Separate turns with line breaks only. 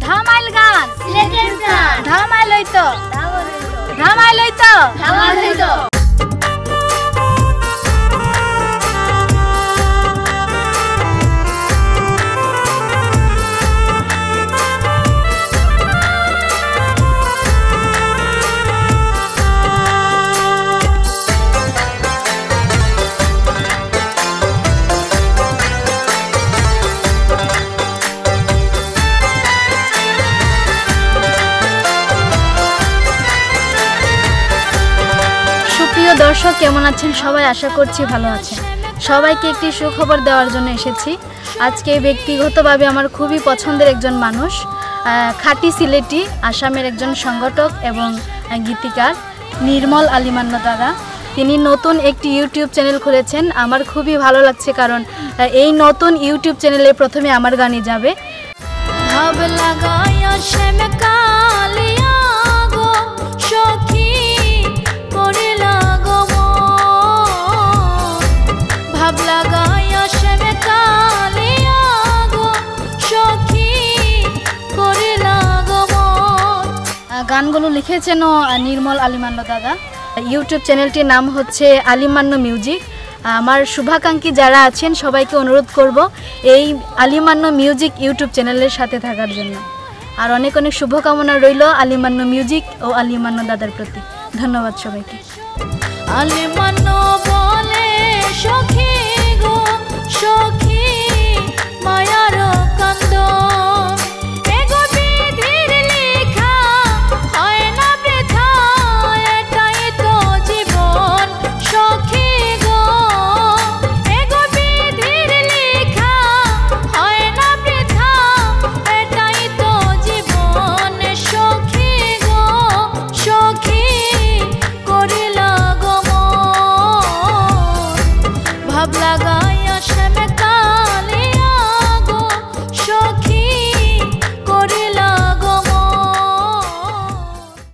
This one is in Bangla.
ধামাইল গান
সিলেটের গান
ধামাইল হইতো ধামাইল হইতো
ধামাইল হইতো।
প্রিয় দর্শক কেমন আছেন সবাই? আশা করছি ভালো আছেন। সবাইকে একটি সুখবর দেওয়ার জন্য এসেছি। আজকে ব্যক্তিগতভাবে আমার খুবই পছন্দের একজন মানুষ, খাঁটি সিলেটি আসামের একজন সংগঠক এবং গীতিকার নির্মল আলিমান্ন দাদা। তিনি নতুন একটি ইউটিউব চ্যানেল খুলেছেন। আমার খুবই ভালো লাগছে, কারণ এই নতুন ইউটিউব চ্যানেলে প্রথমে আমার গানই যাবে।
ভাব লাগায়া শ্যাম কালিয়া গো সখী করিলা গো ভাব লাগায়া শ্যাম কালিয়া গো সখী করিলা গো।
গানগুলো লিখেছেন নির্মল আলিমান্ন দাদা। ইউটিউব চ্যানেলটির নাম হচ্ছে আলিমান্ন মিউজিক। আমার শুভাকাঙ্ক্ষী যারা আছেন সবাইকে অনুরোধ করব এই আলিমান্ন মিউজিক ইউটিউব চ্যানেলের সাথে থাকার জন্য। আর অনেক অনেক শুভকামনা রইল আলিমান্ন মিউজিক ও আলিমান্ন দাদার প্রতি। ধন্যবাদ সবাইকে।
আলিমান্ন বলে সখী গো সখী মায়ার কান্দ ভাব লাগা